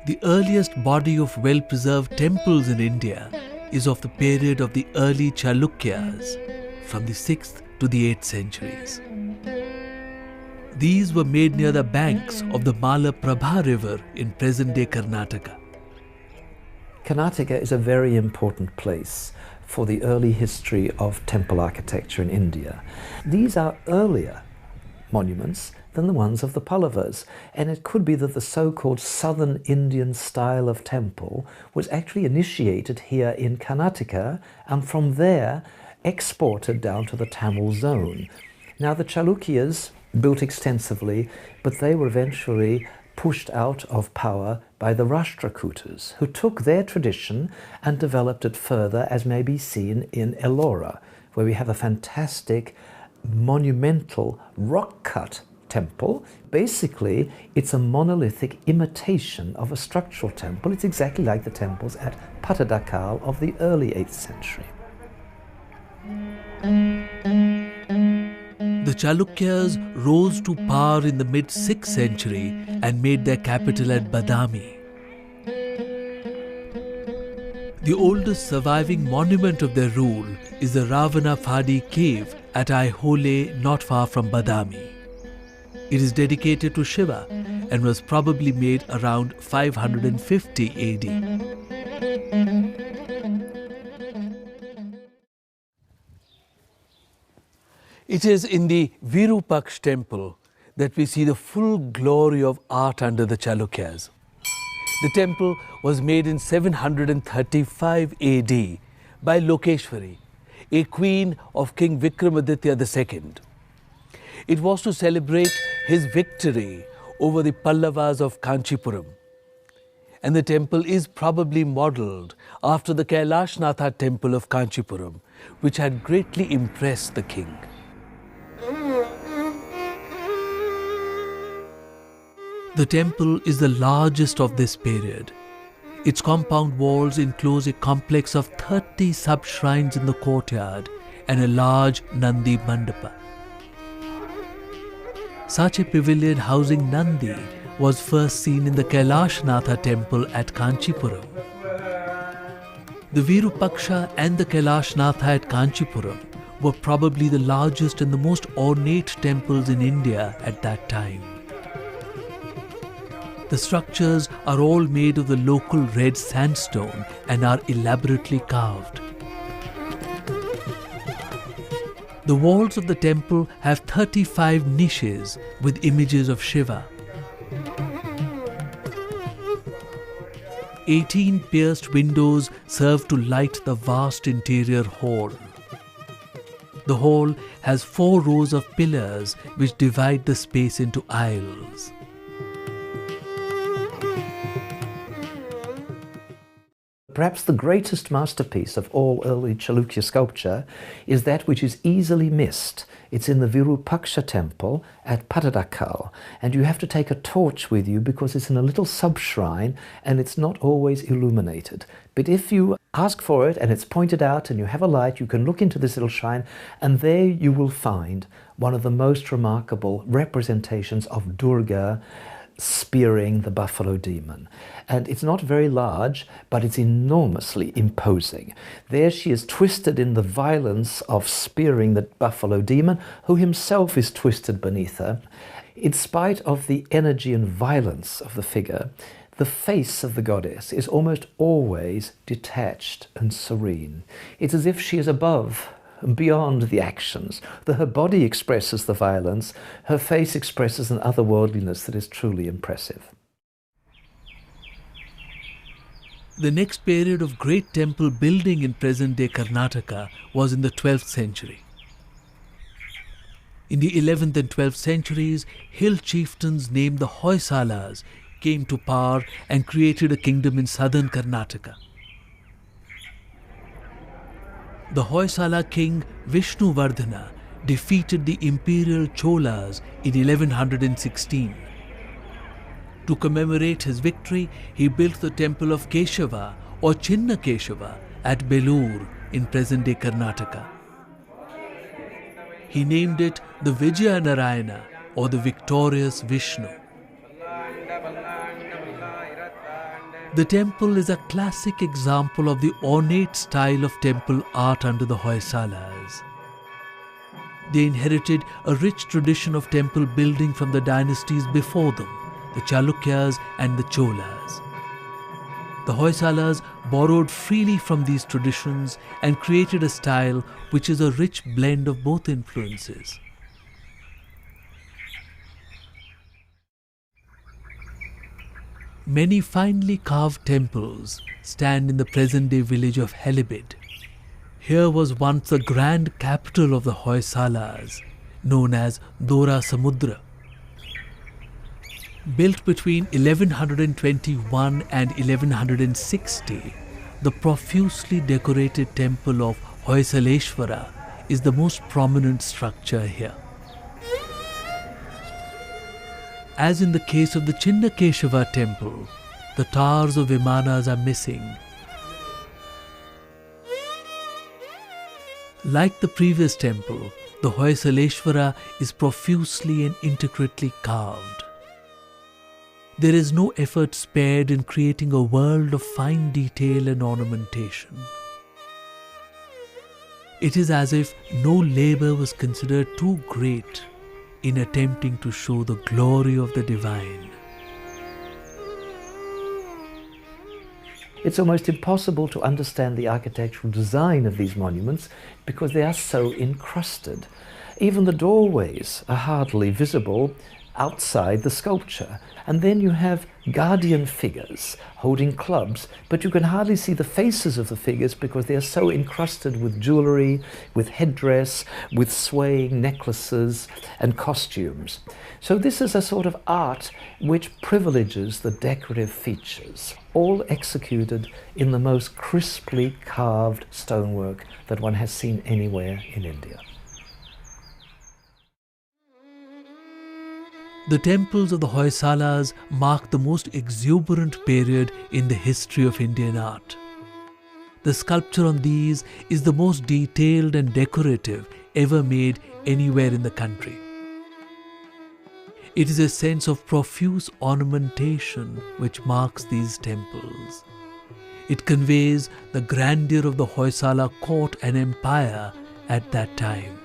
The earliest body of well-preserved temples in India is of the period of the early Chalukyas, from the 6th to the 8th centuries. These were made near the banks of the Malaprabha river in present-day Karnataka. Karnataka is a very important place for the early history of temple architecture in India. These are earlier monuments than the ones of the Pallavas, and it could be that the so-called southern Indian style of temple was actually initiated here in Karnataka and from there exported down to the Tamil zone. Now the Chalukyas built extensively, but they were eventually pushed out of power by the Rashtrakutas, who took their tradition and developed it further, as may be seen in Ellora, where we have a fantastic monumental rock-cut temple. Basically, it's a monolithic imitation of a structural temple. It's exactly like the temples at Pattadakal of the early 8th century. The Chalukyas rose to power in the mid-6th century and made their capital at Badami. The oldest surviving monument of their rule is the Ravana Phadi cave at Aihole, not far from Badami. It is dedicated to Shiva and was probably made around 550 AD. It is in the Virupaksh temple that we see the full glory of art under the Chalukyas. The temple was made in 735 AD by Lokeshwari, a queen of King Vikramaditya II. It was to celebrate his victory over the Pallavas of Kanchipuram. And the temple is probably modelled after the Kailashnath temple of Kanchipuram, which had greatly impressed the king. The temple is the largest of this period. Its compound walls enclose a complex of 30 sub-shrines in the courtyard and a large Nandi Mandapa. Such a pavilion housing Nandi was first seen in the Kailashnath temple at Kanchipuram. The Virupaksha and the Kailashnath at Kanchipuram were probably the largest and the most ornate temples in India at that time. The structures are all made of the local red sandstone and are elaborately carved. The walls of the temple have 35 niches with images of Shiva. 18 pierced windows serve to light the vast interior hall. The hall has 4 rows of pillars which divide the space into aisles. Perhaps the greatest masterpiece of all early Chalukya sculpture is that which is easily missed. It's in the Virupaksha temple at Pattadakal, and you have to take a torch with you because it's in a little sub-shrine and it's not always illuminated. But if you ask for it and it's pointed out and you have a light, you can look into this little shrine and there you will find one of the most remarkable representations of Durga spearing the buffalo demon. And it's not very large, but it's enormously imposing. There she is twisted in the violence of spearing the buffalo demon, who himself is twisted beneath her. In spite of the energy and violence of the figure, the face of the goddess is almost always detached and serene. It's as if she is above and beyond the actions. Her body expresses the violence, her face expresses an otherworldliness that is truly impressive. The next period of great temple building in present-day Karnataka was in the 12th century. In the 11th and 12th centuries, hill chieftains named the Hoysalas came to power and created a kingdom in southern Karnataka. The Hoysala king Vishnuvardhana defeated the imperial Cholas in 1116. To commemorate his victory, he built the temple of Keshava or Chinna Keshava at Belur in present-day Karnataka. He named it the Vijayanarayana or the victorious Vishnu. The temple is a classic example of the ornate style of temple art under the Hoysalas. They inherited a rich tradition of temple building from the dynasties before them, the Chalukyas and the Cholas. The Hoysalas borrowed freely from these traditions and created a style which is a rich blend of both influences. Many finely carved temples stand in the present-day village of Helibid. Here was once the grand capital of the Hoysalas, known as Dora Samudra. Built between 1121 and 1160, the profusely decorated temple of Hoysaleshwara is the most prominent structure here. As in the case of the Chinnakeshava temple, the towers of Vimanas are missing. Like the previous temple, the Hoysaleshwara is profusely and intricately carved. There is no effort spared in creating a world of fine detail and ornamentation. It is as if no labor was considered too great in attempting to show the glory of the divine. It's almost impossible to understand the architectural design of these monuments because they are so encrusted. Even the doorways are hardly visible outside the sculpture. And then you have guardian figures holding clubs, but you can hardly see the faces of the figures because they are so encrusted with jewellery, with headdress, with swaying necklaces and costumes. So this is a sort of art which privileges the decorative features, all executed in the most crisply carved stonework that one has seen anywhere in India. The temples of the Hoysalas mark the most exuberant period in the history of Indian art. The sculpture on these is the most detailed and decorative ever made anywhere in the country. It is a sense of profuse ornamentation which marks these temples. It conveys the grandeur of the Hoysala court and empire at that time.